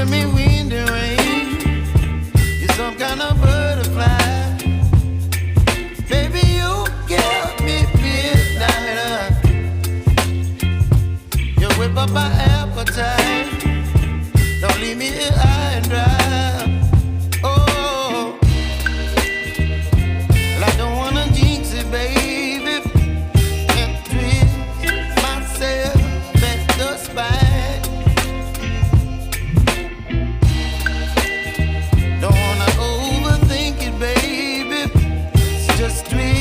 to me wind and rain. You're some kind of butterfly. Baby, you give me midnight. You whip up my appetite. Don't leave me here high and dry. Oh, well, I don't wanna jinx it, baby, and twist myself at the spine. Don't wanna overthink it, baby. It's just twist.